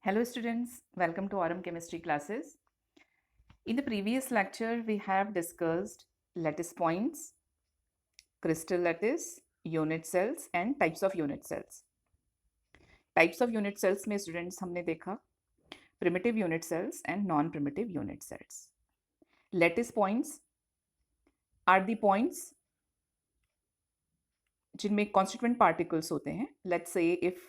Hello students, welcome to Aurum Chemistry classes. In the previous lecture, we have discussed lattice points, crystal lattice, unit cells and types of unit cells. Types of unit cells में students हमने देखा primitive unit cells and non-primitive unit cells. Lattice points are the points जिनमें constituent particles होते हैं. Let's say if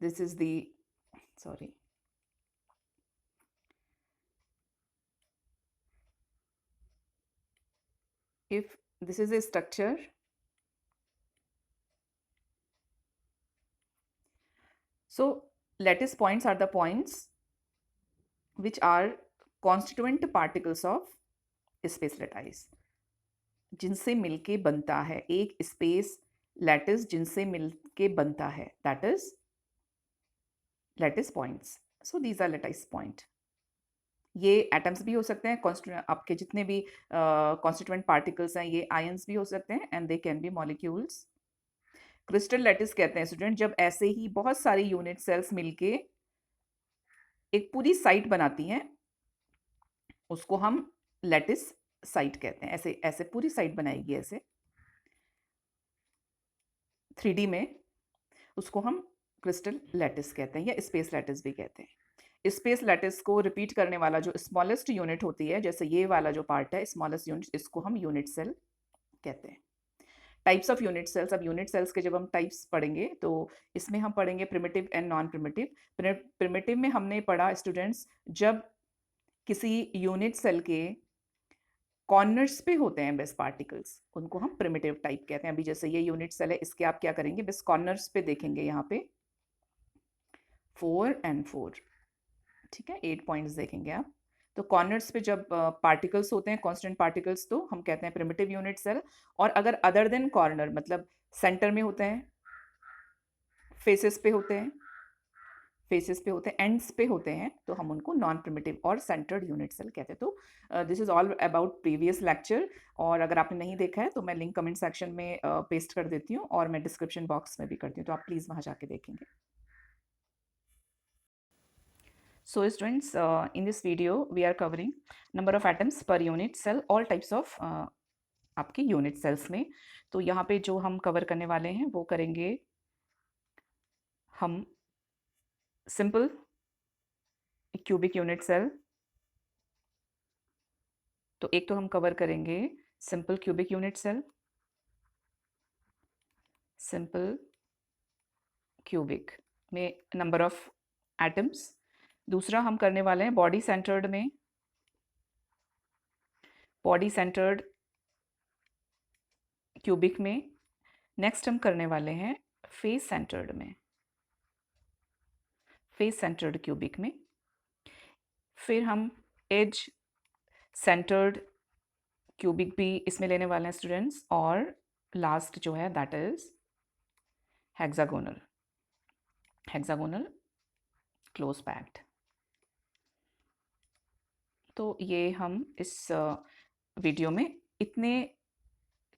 this is the, if this is a structure, so lattice points are the points which are constituent particles of space lattice, जिनसे मिलके बनता है एक space lattice, जिनसे मिलके बनता है, that is lattice points. So these are lattice point. ये एटम्स भी हो सकते हैं, आपके जितने भी कॉन्स्टिट्यूएंट पार्टिकल्स हैं ये आयंस भी हो सकते हैं and they can be molecules. Crystal lattice कहते हैं स्टूडेंट जब ऐसे ही बहुत सारी यूनिट सेल्स मिलके एक पूरी साइट बनाती हैं, उसको हम लैटिस साइट कहते हैं. ऐसे ऐसे पूरी साइट बनाएगी ऐसे 3D में, उसको हम क्रिस्टल लैटिस कहते हैं या स्पेस लैटिस भी कहते हैं. स्पेस लैटिस को रिपीट करने वाला जो स्मॉलेस्ट यूनिट होती है, जैसे ये वाला जो पार्ट है स्मॉलेस्ट यूनिट, इसको हम यूनिट सेल कहते हैं. Types of unit cells. अब यूनिट सेल्स के जब हम टाइप्स पढ़ेंगे तो इसमें हम पढ़ेंगे primitive and non primitive. Primitive में हमने पढ़ा स्टूडेंट्स जब किसी यूनिट सेल के कॉर्नर्स पे होते हैं बस पार्टिकल्स, उनको हम प्रिमिटिव टाइप कहते हैं. अभी जैसे ये यूनिट सेल है, इसके आप क्या करेंगे, बस कॉर्नर्स पे देखेंगे, यहाँ पे 4 and 4, ठीक है, 8 पॉइंट्स देखेंगे आप. तो कॉर्नर्स पे जब पार्टिकल्स होते हैं, कांस्टेंट पार्टिकल्स, तो हम कहते हैं प्रिमिटिव यूनिट सेल. और अगर अदर देन कॉर्नर, मतलब सेंटर में होते हैं, फेसेस पे होते हैं, एंड्स पे होते हैं, तो हम उनको नॉन प्रिमिटिव और सेंटर्ड यूनिट सेल कहते हैं. तो this is all about previous lecture. और अगर आपने नहीं देखा है तो मैं लिंक कमेंट सेक्शन में पेस्ट कर देती हूँ और मैं डिस्क्रिप्शन बॉक्स में भी करती हूँ, तो आप प्लीज़ वहाँ जाके देखेंगे. So students, in this video we are covering number of atoms per unit cell, all types of आपके यूनिट सेल्स में. तो यहाँ पे जो हम कवर करने वाले हैं वो करेंगे हम सिंपल क्यूबिक यूनिट सेल. तो एक तो हम कवर करेंगे simple cubic unit cell, simple cubic में नंबर ऑफ एटम्स. दूसरा हम करने वाले हैं बॉडी सेंटर्ड में, बॉडी सेंटर्ड क्यूबिक में. नेक्स्ट हम करने वाले हैं फेस सेंटर्ड में, फेस सेंटर्ड क्यूबिक में. फिर हम एज सेंटर्ड क्यूबिक भी इसमें लेने वाले हैं स्टूडेंट्स. और लास्ट जो है that is hexagonal, hexagonal close packed. तो ये हम इस वीडियो में इतने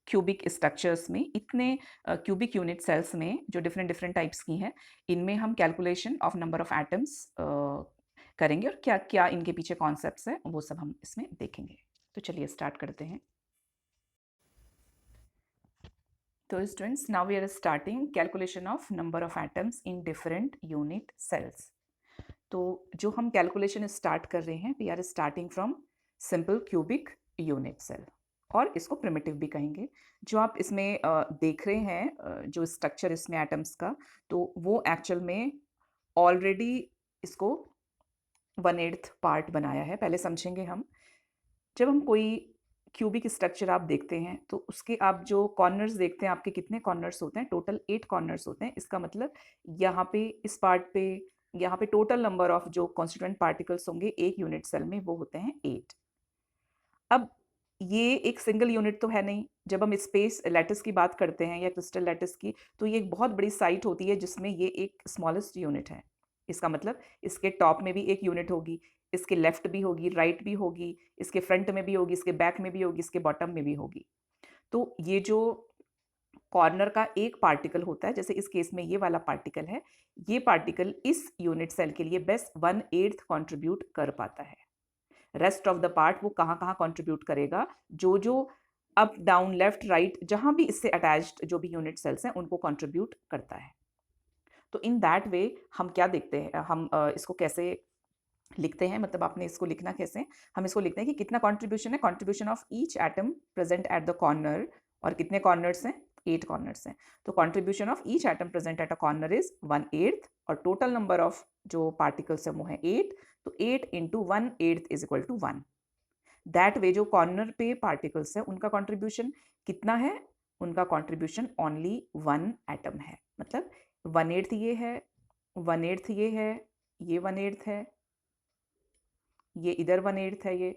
क्यूबिक स्ट्रक्चर्स में, इतने क्यूबिक यूनिट सेल्स में जो डिफरेंट डिफरेंट टाइप्स की हैं, इनमें हम calculation of number of atoms करेंगे और क्या क्या इनके पीछे कॉन्सेप्ट्स हैं वो सब हम इसमें देखेंगे. तो चलिए स्टार्ट करते हैं. तो students, now we are starting calculation of number of atoms in different unit cells. तो जो हम कैलकुलेशन स्टार्ट कर रहे हैं, we are starting from simple cubic unit cell, और इसको प्रिमिटिव भी कहेंगे. जो आप इसमें देख रहे हैं जो स्ट्रक्चर इसमें एटम्स का, तो वो एक्चुअल में ऑलरेडी इसको 1/8 पार्ट बनाया है. पहले समझेंगे हम. जब हम कोई क्यूबिक स्ट्रक्चर आप देखते हैं तो उसके आप जो कॉर्नर्स देखते हैं, आपके कितने कॉर्नर्स होते हैं, टोटल 8 कॉर्नर्स होते हैं. इसका मतलब यहाँ पे इस पार्ट पे, यहाँ पे टोटल नंबर ऑफ जो कॉन्स्टिट्यूएंट पार्टिकल्स होंगे एक यूनिट सेल में, वो होते हैं 8. अब ये एक सिंगल यूनिट तो है नहीं. जब हम स्पेस लैटिस की बात करते हैं या क्रिस्टल लैटिस की, तो ये एक बहुत बड़ी साइट होती है जिसमें ये एक स्मॉलेस्ट यूनिट है. इसका मतलब इसके टॉप में भी एक यूनिट होगी, इसके लेफ्ट भी होगी, राइट भी होगी, इसके फ्रंट में भी होगी, इसके बैक में भी होगी, इसके बॉटम में भी होगी. तो ये जो कॉर्नर का एक पार्टिकल होता है, जैसे इस केस में ये वाला पार्टिकल है, ये पार्टिकल इस यूनिट सेल के लिए बस 1/8 कंट्रीब्यूट कर पाता है। रेस्ट ऑफ द पार्ट वो कहाँ कहाँ कंट्रीब्यूट करेगा, जो जो अप डाउन लेफ्ट राइट जहाँ भी इससे अटैच्ड जो भी यूनिट सेल्स हैं उनको कंट्रीब्यूट करता है। तो इन दैट वे हम क्या देखते हैं, हम इसको कैसे लिखते हैं, मतलब आपने इसको लिखना कैसे, हम इसको लिखते हैं कि कितना कंट्रीब्यूशन है, contribution of each atom present at the corner, और कितने कॉर्नर्स हैं, 8 कॉर्नर्स हैं। तो contribution of each atom present at a corner is 1/8 और टोटल नंबर ऑफ जो पार्टिकल्स है वो है 8, तो 8 into 1/8 is equal to 1। That way जो कॉर्नर पे पार्टिकल्स है उनका कंट्रीब्यूशन कितना है, उनका कंट्रीब्यूशन ओनली 1 एटम है, मतलब 1/8 ये है, 1/8 ये है, ये 1/8 है, ये इधर 1/8 है, ये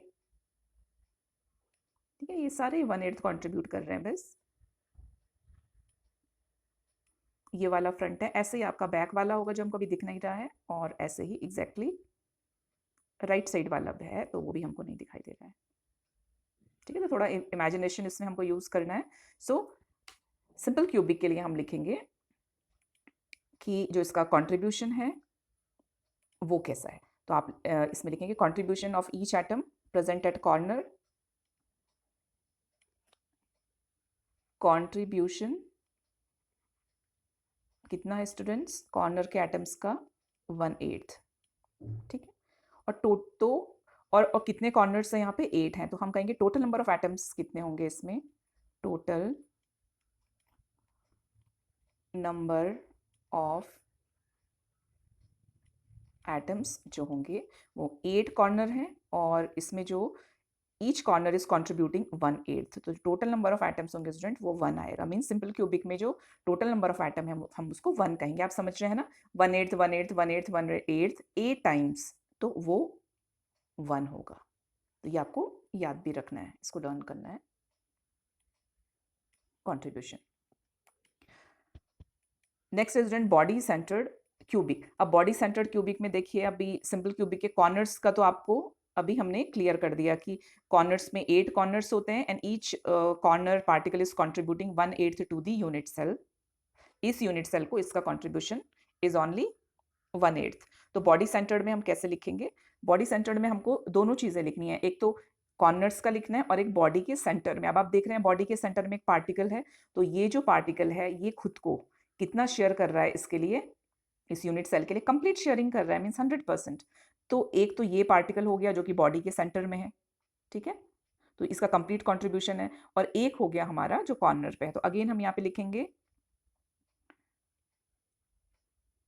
ठीक है, ये सारे 1/8 कंट्रीब्यूट कर रहे हैं बस। ये वाला फ्रंट है, ऐसे ही आपका बैक वाला होगा जो हमको अभी दिख नहीं रहा है, और ऐसे ही एग्जैक्टली राइट साइड वाला भी है, तो वो भी हमको नहीं दिखाई दे रहा है। ठीक है, तो थोड़ा इमेजिनेशन इसमें हमको यूज करना है। सो सिंपल क्यूबिक के लिए हम लिखेंगे कि जो इसका कंट्रीब्यूशन है वो कैसा है, तो आप इसमें लिखेंगे contribution of each atom present eight corner, contribution कितना है स्टूडेंट्स, कॉर्नर के एटम्स का 1/8, ठीक है, और और कितने कॉर्नर्स हैं यहाँ पे, 8 हैं, तो हम कहेंगे टोटल नंबर ऑफ एटम्स कितने होंगे इसमें, टोटल नंबर ऑफ एटम्स जो होंगे वो 8 कॉर्नर हैं, और इसमें जो ईच कॉर्नर इज कंट्रीब्यूटिंग 1/8, तो टोटल नंबर ऑफ एटम्स होंगे स्टूडेंट वो 1 आएगा। मीन सिंपल क्यूबिक में जो टोटल नंबर ऑफ एटम है हम उसको 1 कहेंगे, आप समझ रहे हैं ना, 1/8 1/8 1/8 1/8 8 टाइम्स, तो वो 1 होगा। तो ये आपको याद भी रखना है, इसको लर्न करना है, कंट्रीब्यूशन। नेक्स्ट है स्टूडेंट बॉडी सेंटर्ड क्यूबिक। अब बॉडी सेंटर्ड क्यूबिक में देखिए, अभी सिंपल क्यूबिक के कॉर्नर्स का तो आपको अभी हमने क्लियर कर दिया कि कॉर्नर्स में 8 कॉर्नर्स होते हैं, and each corner particle is contributing 1/8 to the unit cell. इस यूनिट सेल को इसका कंट्रीब्यूशन इज ओनली 1/8। तो बॉडी सेंटर्ड में हम कैसे लिखेंगे, बॉडी सेंटर्ड में हमको दोनों चीजें लिखनी है, एक तो कॉर्नर्स का लिखना है और एक बॉडी के सेंटर में। अब आप देख रहे हैं बॉडी के सेंटर में एक पार्टिकल है, तो ये जो पार्टिकल है ये खुद को कितना शेयर कर रहा है इसके लिए, इस यूनिट सेल के लिए कंप्लीट शेयरिंग कर रहा है, मीन्स 100%। तो एक तो ये पार्टिकल हो गया जो कि बॉडी के सेंटर में है, ठीक है, तो इसका कंप्लीट कंट्रीब्यूशन है, और एक हो गया हमारा जो कॉर्नर पे है। तो अगेन हम यहाँ पे लिखेंगे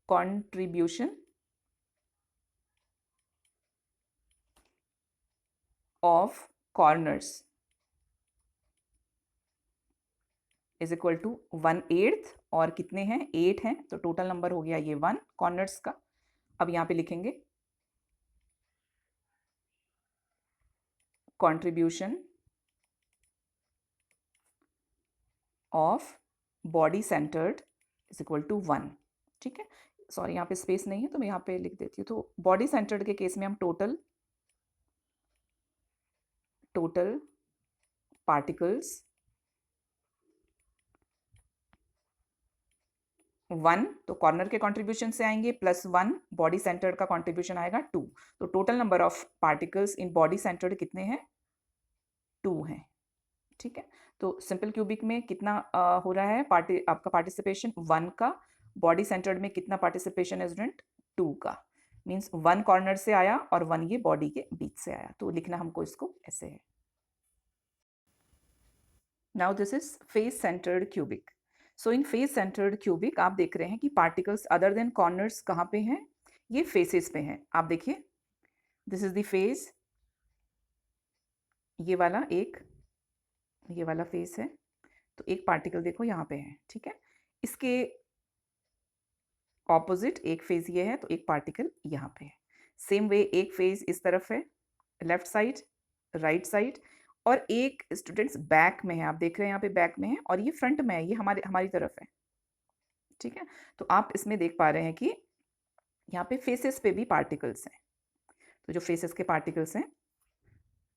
contribution of corners is equal to 1/8, और कितने हैं, 8 हैं, तो टोटल नंबर हो गया ये 1 कॉर्नर्स का। अब यहाँ पे लिखेंगे contribution of body centred is equal to 1, ठीक है, सॉरी यहाँ पे स्पेस नहीं है तो मैं यहाँ पे लिख देती हूँ। तो बॉडी सेंटर्ड के केस में हम टोटल पार्टिकल्स 1, तो कॉर्नर के कंट्रीब्यूशन से आएंगे, +1 बॉडी सेंटर्ड का कंट्रीब्यूशन आएगा 2, तो total number of particles in body centred कितने हैं, 2 हैं, ठीक है। तो सिंपल क्यूबिक में कितना हो रहा है आपका पार्टिसिपेशन 1 का, बॉडी सेंटर्ड में कितना पार्टिसिपेशन है स्टूडेंट, 2 का, मीन्स 1 कॉर्नर से आया और 1 ये बॉडी के बीच से आया, तो लिखना हमको इसको ऐसे है। Now this is face centred cubic. So in face centred cubic आप देख रहे हैं कि पार्टिकल्स अदर देन कॉर्नर्स कहाँ पे हैं, ये फेसेस पे हैं। आप देखिए दिस इज द फेस, ये वाला फेस है, तो एक पार्टिकल देखो यहाँ पे है, ठीक है, इसके ऑपोजिट एक फेज ये है, तो एक पार्टिकल यहाँ पे है। सेम वे एक फेज इस तरफ है, लेफ्ट साइड, राइट साइड, और एक स्टूडेंट्स बैक में है, आप देख रहे हैं यहाँ पे बैक में है, और ये फ्रंट में है, ये हमारी तरफ है, ठीक है। तो आप इसमें देख पा रहे हैं कि यहाँ पे फेसेस पे भी पार्टिकल्स हैं, तो जो फेसेस के पार्टिकल्स हैं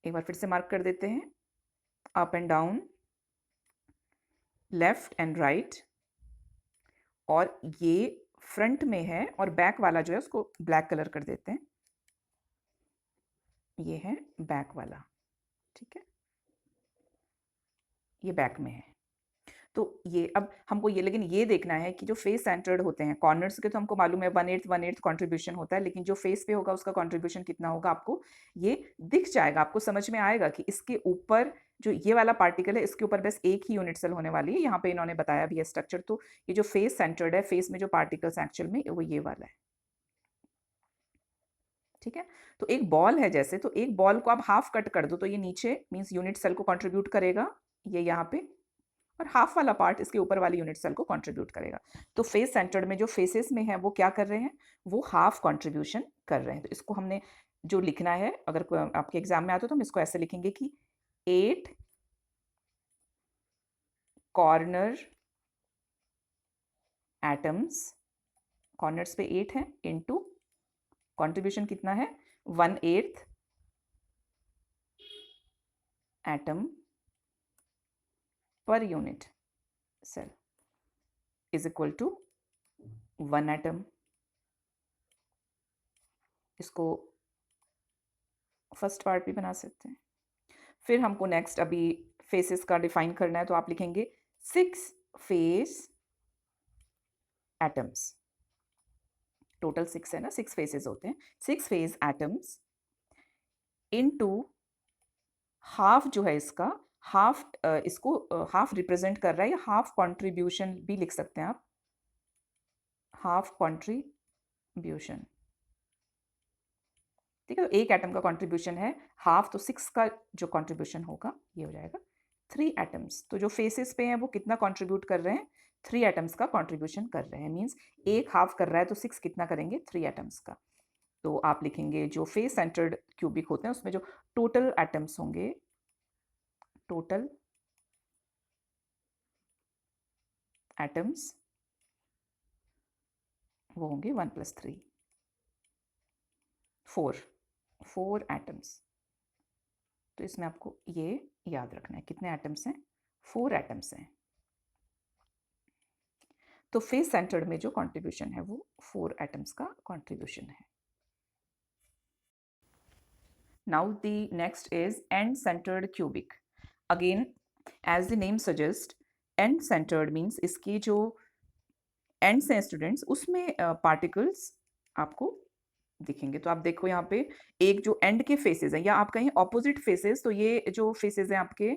एक बार फिर से मार्क कर देते हैं, up and down, left and right, और ये फ्रंट में है और बैक वाला जो है उसको ब्लैक कलर कर देते हैं, ये है बैक वाला, ठीक है, ये बैक में है। तो ये अब हमको ये, लेकिन ये देखना है कि जो फेस सेंटर्ड होते हैं, कॉर्नर्स के तो हमको मालूम है 1/8 कंट्रीब्यूशन होता है, लेकिन जो फेस पे होगा उसका कंट्रीब्यूशन कितना होगा आपको ये दिख जाएगा, आपको समझ में आएगा कि इसके ऊपर जो ये वाला पार्टिकल है इसके ऊपर बस एक ही यूनिट सेल होने वाली है। यहाँ पे इन्होंने बताया भी है स्ट्रक्चर, तो ये जो फेस सेंटर्ड है, फेस में जो पार्टिकल्स एक्चुअल में वो ये वाला है, ठीक है। तो एक बॉल है जैसे, तो एक बॉल को आप हाफ कट कर दो तो ये नीचे मीन्स यूनिट सेल को कंट्रीब्यूट करेगा, ये यहाँ पे, और हाफ वाला पार्ट इसके ऊपर वाली यूनिट सेल को कंट्रीब्यूट करेगा। तो फेस सेंटर्ड में जो फेसेस में है वो क्या कर रहे हैं, वो हाफ कंट्रीब्यूशन कर रहे हैं। तो इसको हमने जो लिखना है, अगर आपके एग्जाम में आता तो हम इसको ऐसे लिखेंगे कि 8 कॉर्नर एटम्स, कॉर्नर्स पे 8 है, इनटू कंट्रीब्यूशन कितना है 1/8 atom per unit cell is equal to 1 atom. इसको फर्स्ट पार्ट भी बना सकते हैं। फिर हमको नेक्स्ट अभी फेसेस का डिफाइन करना है, तो आप लिखेंगे 6 फेस एटम्स, टोटल 6 है ना, 6 फेसेस होते हैं, 6 फेस एटम्स इनटू हाफ जो है इसका, हाफ इसको हाफ रिप्रेजेंट कर रहा है, या हाफ कंट्रीब्यूशन भी लिख सकते हैं आप, हाफ कंट्रीब्यूशन, ठीक है। तो एक एटम का कंट्रीब्यूशन है हाफ, तो 6 का जो कंट्रीब्यूशन होगा ये हो जाएगा 3 एटम्स। तो जो फेसेस पे हैं वो कितना कंट्रीब्यूट कर रहे हैं, 3 एटम्स का कंट्रीब्यूशन कर रहे हैं, मींस एक हाफ कर रहा है तो 6 कितना करेंगे 3 एटम्स का। तो आप लिखेंगे जो फेस सेंटर्ड क्यूबिक होते हैं उसमें जो टोटल एटम्स होंगे, टोटल एटम्स वो होंगे 1 + 3, 4 एटम्स। तो इसमें आपको ये याद रखना है कितने एटम्स हैं, 4 एटम्स हैं। तो फेस सेंटर्ड में जो कंट्रीब्यूशन है वो 4 एटम्स का कंट्रीब्यूशन है। Now the next is end centred cubic. Again as the name suggest, end centred means इसकी जो एंड्स हैं स्टूडेंट्स, उसमें पार्टिकल्स आपको दिखेंगे। तो आप देखो यहाँ पे एक जो एंड के फेसेस हैं, या आप कहें ऑपोजिट फेसेस, तो ये जो फेसेस हैं आपके,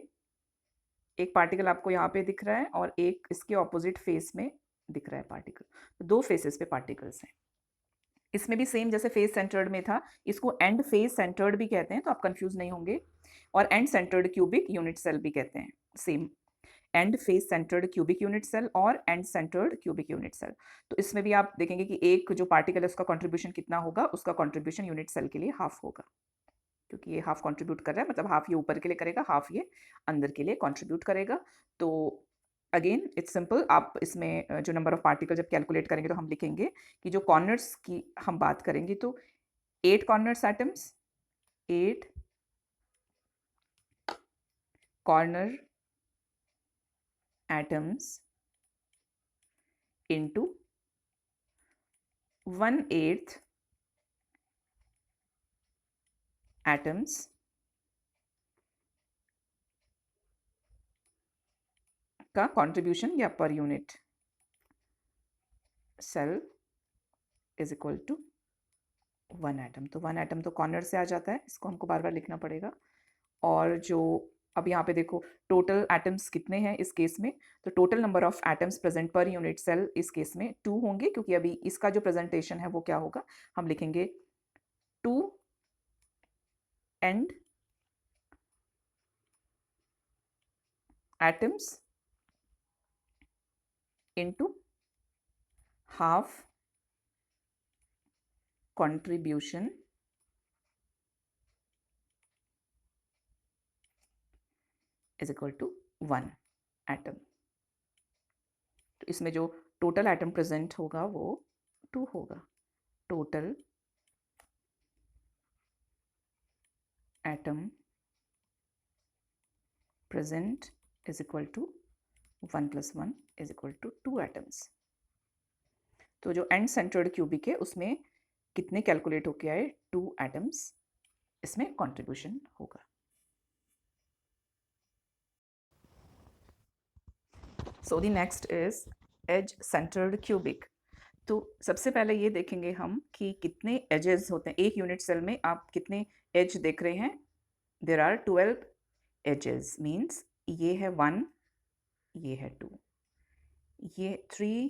एक पार्टिकल आपको यहाँ पे दिख रहा है और एक इसके ऑपोजिट फेस में दिख रहा है पार्टिकल, तो 2 फेसेस पे पार्टिकल्स हैं। इसमें भी सेम जैसे फेस सेंटर्ड में था, इसको एंड फेस सेंटर्ड भी कहते हैं, तो आप कंफ्यूज नहीं होंगे, और end centred cubic unit cell भी कहते हैं, same end face centred cubic unit cell और end centred cubic unit cell. तो इसमें भी आप देखेंगे कि एक जो पार्टिकल है उसका कंट्रीब्यूशन कितना होगा, उसका कंट्रीब्यूशन यूनिट सेल के लिए हाफ होगा, क्योंकि ये हाफ कंट्रीब्यूट कर रहा है, मतलब हाफ ये ऊपर के लिए करेगा, हाफ ये अंदर के लिए कंट्रीब्यूट करेगा। तो अगेन इट्स सिंपल, आप इसमें जो नंबर ऑफ पार्टिकल जब कैलकुलेट करेंगे तो हम लिखेंगे कि जो कॉर्नर्स की हम बात करेंगे, तो 8 corners atoms, 8 corner atoms into 1/8 atoms का कंट्रीब्यूशन या per unit cell is equal to 1 atom. तो 1 एटम तो कॉर्नर से आ जाता है, इसको हमको बार बार लिखना पड़ेगा। और जो अब यहाँ पे देखो टोटल एटम्स कितने हैं इस केस में, तो total number of atoms present per unit cell इस केस में 2 होंगे, क्योंकि अभी इसका जो प्रेजेंटेशन है वो क्या होगा, हम लिखेंगे 2 end atoms into half contribution is equal to 1 atom. तो इसमें जो टोटल एटम प्रेजेंट होगा वो 2 होगा, total atom present is equal to 1 + 1 = 2 atoms. तो जो एंड सेंटर्ड क्यूबिक है उसमें कितने कैलकुलेट होके आए? 2 एटम्स इसमें कंट्रीब्यूशन होगा। So the next is edge centred cubic. तो सबसे पहले ये देखेंगे हम कि कितने एजेस होते हैं एक यूनिट सेल में। आप कितने एज देख रहे हैं? देर आर 12 एजेस, मीन्स ये है 1, ये है 2, ये 3,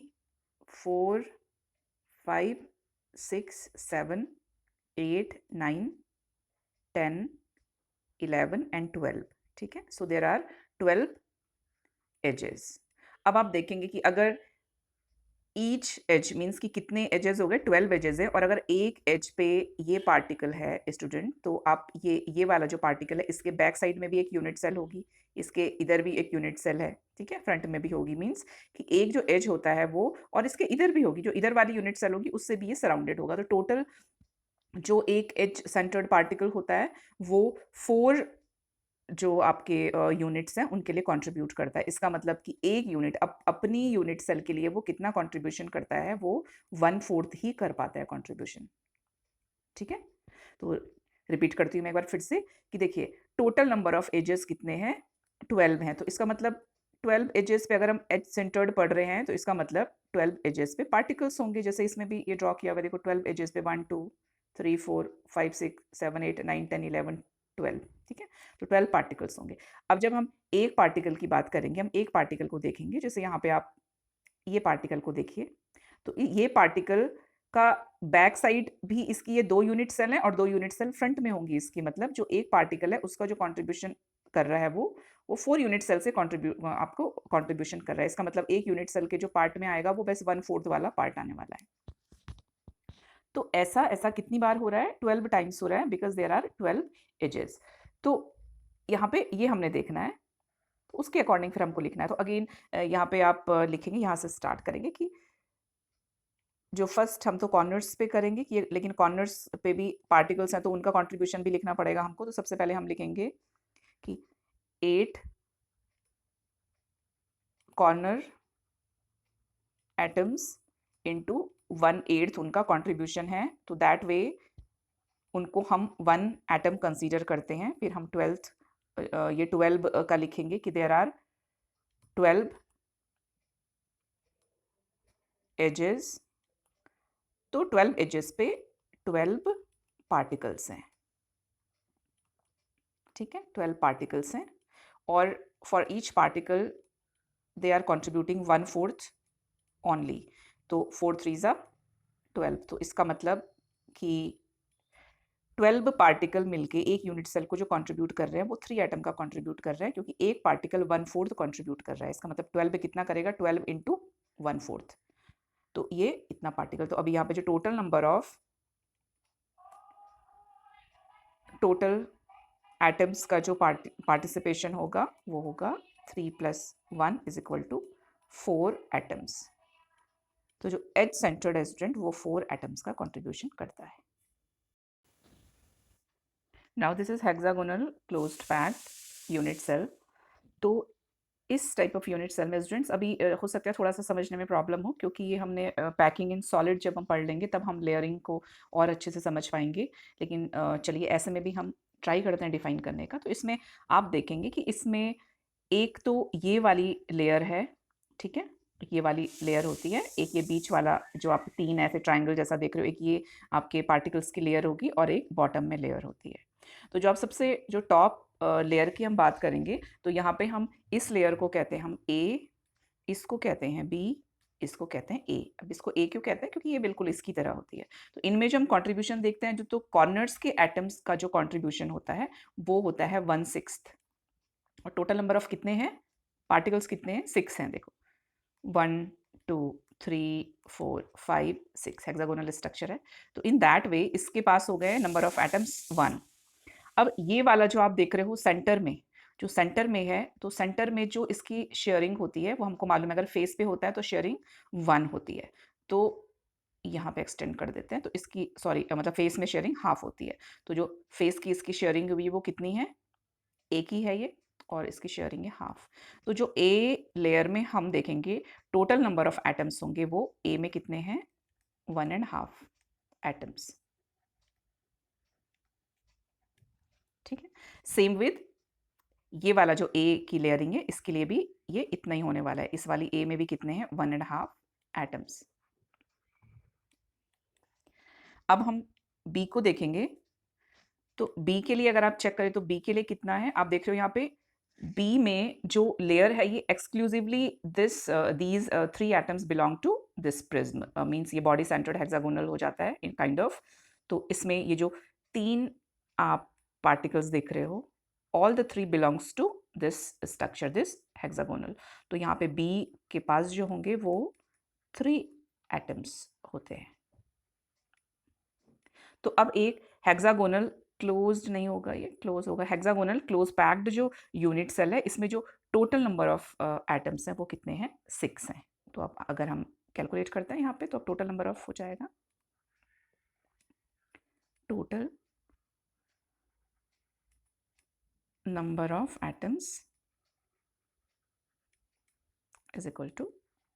4, 5, 6, 7, 8, 9, 10, 11 एंड 12। ठीक है, सो देर आर 12 एजेस। अब आप देखेंगे कि अगर ईच एज मीन्स कि कितने एजेस हो गए? 12 एजेस है, और अगर एक एज पे ये पार्टिकल है स्टूडेंट, तो आप ये वाला जो पार्टिकल है इसके बैक साइड में भी एक यूनिट सेल होगी, इसके इधर भी एक यूनिट सेल है, ठीक है, फ्रंट में भी होगी। मीन्स कि एक जो एज होता है वो, और इसके इधर भी होगी, जो इधर वाली यूनिट सेल होगी उससे भी ये सराउंडेड होगा। तो टोटल जो एक एज सेंटर्ड पार्टिकल होता है वो 4 जो आपके यूनिट्स हैं उनके लिए कंट्रीब्यूट करता है। इसका मतलब कि एक यूनिट अपनी यूनिट सेल के लिए वो कितना कंट्रीब्यूशन करता है? वो 1/4 ही कर पाता है कंट्रीब्यूशन। ठीक है, तो रिपीट करती हूँ मैं एक बार फिर से कि देखिए टोटल नंबर ऑफ एजेस कितने हैं? 12 हैं। तो इसका मतलब 12 एजेस पे अगर हम एज सेंटर्ड पढ़ रहे हैं तो इसका मतलब 12 एजेस पे पार्टिकल्स होंगे। जैसे इसमें भी ये ड्रॉ किया हुआ, देखो 12 एजेस पे 1 2 3 4 5 6 7 8 9 10 11 12। ठीक है, तो 12 पार्टिकल्स होंगे। अब जब हम एक पार्टिकल की बात करेंगे, हम एक पार्टिकल को देखेंगे, जैसे यहाँ पे आप ये पार्टिकल को देखिए, तो ये पार्टिकल का बैक साइड भी इसकी ये 2 यूनिट सेल हैं और 2 यूनिट सेल फ्रंट में होंगी इसकी। मतलब जो एक पार्टिकल है उसका जो कंट्रीब्यूशन कर रहा है वो 4 यूनिट सेल से आपको कंट्रीब्यूशन कर रहा है। इसका मतलब एक यूनिट सेल के जो पार्ट में आएगा वो बस 1/4 वाला पार्ट आने वाला है। तो ऐसा ऐसा कितनी बार हो रहा है? 12 टाइम्स हो रहा है, बिकॉज देयर आर 12 एजेस। तो यहाँ पे ये हमने देखना है, तो उसके अकॉर्डिंग फिर हमको लिखना है। तो अगेन यहाँ पे आप लिखेंगे, यहाँ से स्टार्ट करेंगे कि जो फर्स्ट हम तो कॉर्नर्स पे करेंगे कि लेकिन कॉर्नर्स पे भी पार्टिकल्स हैं तो उनका कंट्रीब्यूशन भी लिखना पड़ेगा हमको। तो सबसे पहले हम लिखेंगे कि 8 कॉर्नर एटम्स इनटू 1/8 उनका कंट्रीब्यूशन है। तो दैट वे उनको हम 1 एटम कंसीडर करते हैं। फिर हम 12th ये 12 का लिखेंगे कि देयर आर 12 एजेस। तो 12 एजेस पे 12 पार्टिकल्स हैं। ठीक है, 12 पार्टिकल्स हैं, और for each particle they are contributing 1/4 only. तो 4 3 12। तो इसका मतलब कि 12 पार्टिकल मिलके एक यूनिट सेल को जो कंट्रीब्यूट कर रहे हैं वो 3 एटम का कंट्रीब्यूट कर रहे हैं, क्योंकि एक पार्टिकल 1/4 कंट्रीब्यूट कर रहा है। इसका मतलब 12 कितना करेगा? 12 इंटू 1/4। तो ये इतना पार्टिकल। तो अभी यहाँ पे जो total number of total atoms का जो पार्टिसिपेशन होगा वो होगा 3 + 1 = 4 एटम्स। तो जो एज सेंटर्ड स्टूडेंट वो 4 एटम्स का कंट्रीब्यूशन करता है। Now this is hexagonal closed packed unit cell. तो इस टाइप ऑफ यूनिट सेल में स्टूडेंट्स अभी हो सकता है थोड़ा सा समझने में प्रॉब्लम हो, क्योंकि ये हमने पैकिंग इन सॉलिड जब हम पढ़ लेंगे तब हम लेयरिंग को और अच्छे से समझ पाएंगे। लेकिन चलिए ऐसे में भी हम ट्राई करते हैं डिफाइन करने का। तो इसमें आप देखेंगे कि इसमें एक तो ये वाली लेयर है, ठीक है, ये वाली लेयर होती है। एक ये बीच वाला जो आप 3 ऐसे ट्राइंगल जैसा देख रहे हो, एक ये आपके पार्टिकल्स की लेयर होगी और एक बॉटम में लेयर होती है। तो जो आप सबसे जो टॉप लेयर की हम बात करेंगे, तो यहाँ पे हम इस लेयर को कहते हैं हम ए, इसको कहते हैं बी, इसको कहते हैं ए। अब इसको ए क्यों कहते हैं? क्योंकि ये बिल्कुल इसकी तरह होती है। तो इनमें जो हम कंट्रीब्यूशन देखते हैं, जो तो कॉर्नर्स के एटम्स का जो कंट्रीब्यूशन होता है वो होता है 1/6। और टोटल नंबर ऑफ कितने हैं? पार्टिकल्स कितने हैं? 6 हैं। देखो 1 2 3 4 5 6 हेक्सागोनल स्ट्रक्चर है। तो इन दैट वे इसके पास हो गए नंबर ऑफ एटम्स 1। अब ये वाला जो आप देख रहे हो सेंटर में, जो सेंटर में है, तो सेंटर में जो इसकी शेयरिंग होती है वो हमको मालूम है, अगर फेस पे होता है तो शेयरिंग 1 होती है। तो यहाँ पे एक्सटेंड कर देते हैं, तो इसकी सॉरी मतलब फेस में शेयरिंग हाफ होती है। तो जो फेस की इसकी शेयरिंग हुई वो कितनी है? एक ही है ये। और इसकी शेयरिंग है हाफ। तो जो ए लेयर में हम देखेंगे टोटल नंबर ऑफ एटम्स होंगे वो ए में कितने हैं, 1.5 एटम्स। ठीक है, सेम विद ये वाला जो ए की लेयरिंग है इसके लिए भी ये इतना ही होने वाला है। इस वाली ए में भी कितने हैं, 1.5 एटम्स। अब हम बी को देखेंगे, तो बी के लिए अगर आप चेक करें तो बी के लिए कितना है, आप देख रहे हो यहाँ पे बी में जो लेयर है ये exclusively these 3 atoms belong to this prism, means ये बॉडी सेंटर्ड हेक्सागोनल हो जाता है इन काइंड ऑफ। तो इसमें ये जो 3 आप पार्टिकल्स देख रहे हो, all the 3 belongs to this structure, this hexagonal. तो यहाँ पे बी के पास जो होंगे वो 3 एटम्स होते हैं। तो अब एक हेक्सागोनल क्लोज्ड नहीं होगा, ये क्लोज होगा। हेक्सागोनल क्लोज पैक्ड जो यूनिट सेल है इसमें जो टोटल नंबर ऑफ एटम्स हैं वो कितने हैं, 6 हैं। तो अब अगर हम कैलकुलेट करते हैं यहाँ पे तो अब टोटल नंबर ऑफ हो जाएगा, total number of atoms is equal to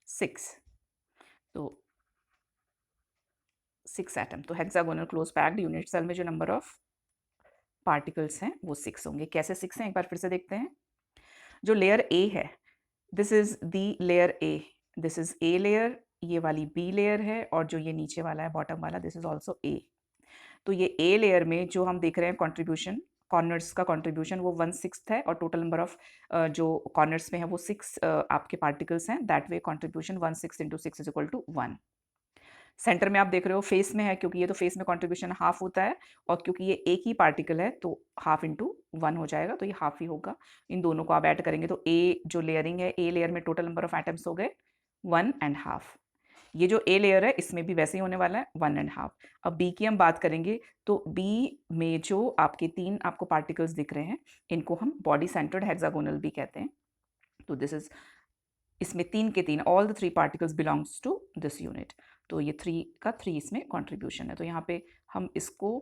6। तो 6 एटम, तो hexagonal close packed unit cell में जो नंबर ऑफ पार्टिकल्स हैं वो 6 होंगे। कैसे 6 हैं एक बार फिर से देखते हैं। जो लेयर ए है, this is the layer A, this is a layer, ये वाली बी लेयर है, और जो ये नीचे वाला है बॉटम वाला, दिस इज ऑल्सो ए। तो ये ए लेयर में जो हम देख रहे हैं कॉन्ट्रीब्यूशन, कॉर्नर्स का कॉन्ट्रीब्यूशन वो 1/6 है, और टोटल नंबर ऑफ जो कॉर्नर्स में है वो 6 आपके पार्टिकल्स हैं। That way contribution 1/6 × 6 is equal to 1। Centre में आप देख रहे हो फेस में है, क्योंकि ये तो फेस में कॉन्ट्रीब्यूशन हाफ होता है, और क्योंकि ये एक ही पार्टिकल है तो हाफ इंटू 1 हो जाएगा, तो ये हाफ ही होगा। इन दोनों को आप ऐड करेंगे तो ए जो लेयरिंग है, ए लेयर में टोटल नंबर ऑफ एटम्स हो गए 1.5। ये जो ए लेयर है इसमें भी वैसे ही होने वाला है 1.5। अब बी की हम बात करेंगे, तो बी में जो आपके 3 आपको पार्टिकल्स दिख रहे हैं इनको हम बॉडी सेंटर्ड हेक्सागोनल भी कहते हैं। तो दिस इज, इसमें 3 के 3 all the 3 particles belongs to this unit. तो ये 3 का 3 इसमें कॉन्ट्रीब्यूशन है। तो यहाँ पे हम इसको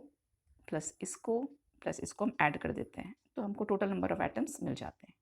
प्लस इसको प्लस इसको हम ऐड कर देते हैं, तो हमको टोटल नंबर ऑफ एटम्स मिल जाते हैं।